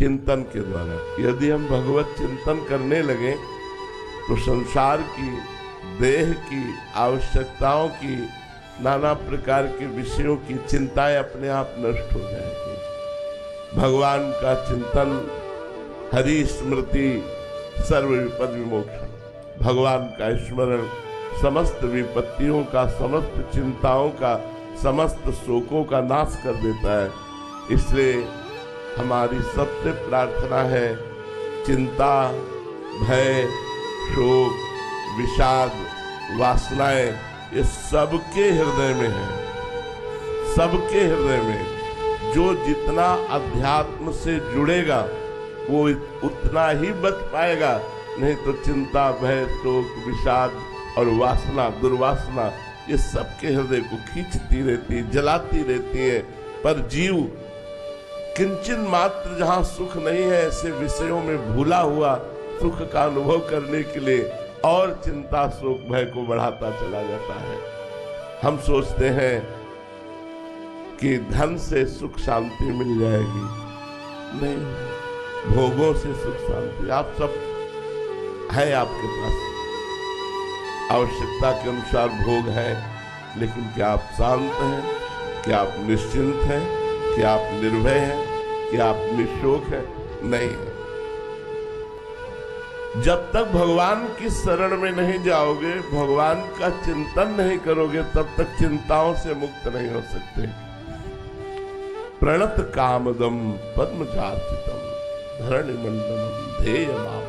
चिंतन के द्वारा। यदि हम भगवत चिंतन करने लगे तो संसार की, देह की आवश्यकताओं की, नाना प्रकार के विषयों की चिंताएं अपने आप नष्ट हो जाएंगी। भगवान का चिंतन, हरि स्मृति सर्व विपद विमोक्षण, भगवान का स्मरण समस्त विपत्तियों का, समस्त चिंताओं का, समस्त शोकों का नाश कर देता है। इसलिए हमारी सबसे प्रार्थना है, चिंता, भय, शोक, विषाद, वासनाएं ये सबके हृदय में है, सबके हृदय में। जो जितना अध्यात्म से जुड़ेगा वो उतना ही बच पाएगा, नहीं तो चिंता, भय, शोक, विषाद और वासना, दुर्वासना ये सबके हृदय को खींचती रहती, जलाती रहती है। पर जीव किंचन मात्र जहां सुख नहीं है, ऐसे विषयों में भूला हुआ सुख का अनुभव करने के लिए और चिंता, शोक, भय को बढ़ाता चला जाता है। हम सोचते हैं कि धन से सुख शांति मिल जाएगी, नहीं, भोगों से सुख शांति आप सब है, आपके पास आवश्यकता के अनुसार भोग है, लेकिन क्या आप शांत हैं? क्या आप निश्चिंत हैं? क्या आप निर्भय हैं? क्या आप निशोक हैं? नहीं है। जब तक भगवान की शरण में नहीं जाओगे, भगवान का चिंतन नहीं करोगे, तब तक चिंताओं से मुक्त नहीं हो सकते। प्रणत कामदम पद्मजार्चितम धरणिमंडलम ध्येयमाप।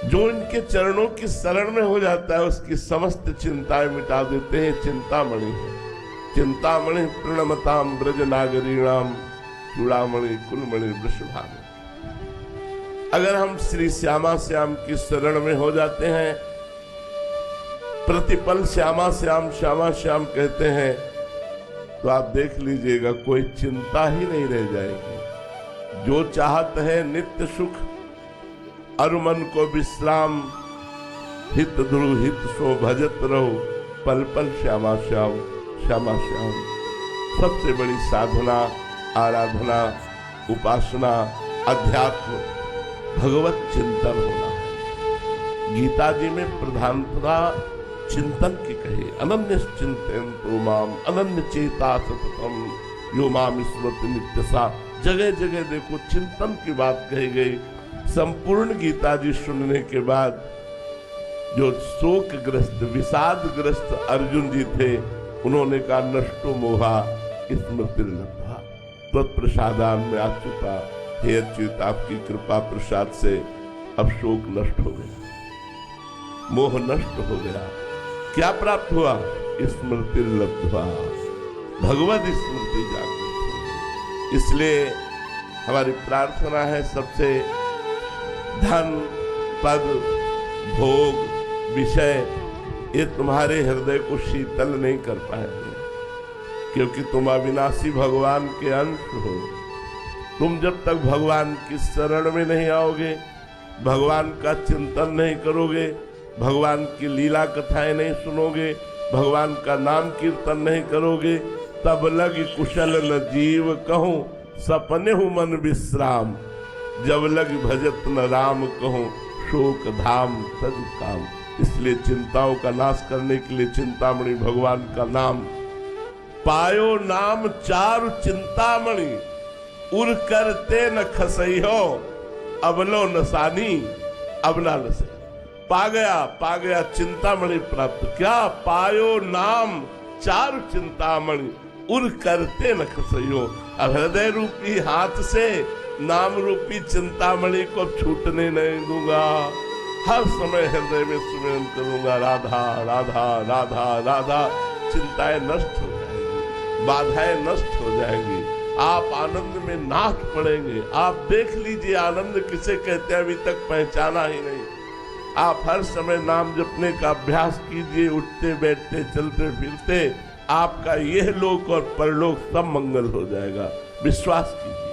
जो इनके चरणों की शरण में हो जाता है, उसकी समस्त चिंताएं मिटा देते हैं। चिंतामणि है, चिंतामणि प्रणमताम ब्रज नागरीणाम चूड़ामणि कुलमणि वृषभानु। अगर हम श्री श्यामा श्याम की शरण में हो जाते हैं, प्रतिपल श्यामा श्याम श्यामा श्याम कहते हैं, तो आप देख लीजिएगा कोई चिंता ही नहीं रह जाएगी। जो चाहत है नित्य सुख, अरु मन को विश्राम, हित ध्रुव हित सो भजत रहो, पल पल श्यामा श्याम श्यामा श्याम। सबसे बड़ी साधना, आराधना, उपासना, अध्यात्म, भगवत चिंतन होना है। गीता जी में प्रधानता चिंतन की कही, अनन्य चिंतयन्तु माम अनन्य चेता सततम यो माम स्मृति नित्यसा। जगह जगह देखो चिंतन की बात कही गई। संपूर्ण गीता जी सुनने के बाद जो शोकग्रस्त, विषादग्रस्त अर्जुन जी थे, उन्होंने कहा नष्टो मोहा स्मृति लब्धा तत्प्रसादान में अच्युता। हे अच्युत, आपकी कृपा प्रसाद से अब शोक नष्ट हो गया, मोह नष्ट हो गया। क्या प्राप्त हुआ? स्मृति लब्ध्वा, भगवत स्मृति जागृत हुई। इसलिए हमारी प्रार्थना है, सबसे धन, पद, भोग, विषय ये तुम्हारे हृदय को शीतल नहीं कर पाएंगे, क्योंकि तुम अविनाशी भगवान के अंश हो। तुम जब तक भगवान की शरण में नहीं आओगे, भगवान का चिंतन नहीं करोगे, भगवान की लीला कथाएं नहीं सुनोगे, भगवान का नाम कीर्तन नहीं करोगे, तब लग कुशल न जीव कहूं सपने हूं मन विश्राम। जब लग भजत न राम कहूं शोक धाम तज काम। इसलिए चिंताओं का नाश करने के लिए चिंतामणि भगवान का नाम। पायो नाम चारु चिंतामणि उर करते न खसई हो, अबलो नसानी अब ना नसे। पा गया चिंतामणि प्राप्त। क्या पायो नाम चारु चिंतामणि उर करते न खसई हो। अब हृदय रूपी हाथ से नाम रूपी चिंतामणि को छूटने नहीं दूंगा। हर समय हृदय में सुमिरन करूंगा, राधा राधा राधा राधा। चिंताएं नष्ट हो जाएंगी, बाधाएं नष्ट हो जाएंगी, आप आनंद में नाच पड़ेंगे। आप देख लीजिए आनंद किसे कहते हैं, अभी तक पहचाना ही नहीं। आप हर समय नाम जपने का अभ्यास कीजिए, उठते बैठते चलते फिरते आपका यह लोक और परलोक सब मंगल हो जाएगा। विश्वास कीजिए।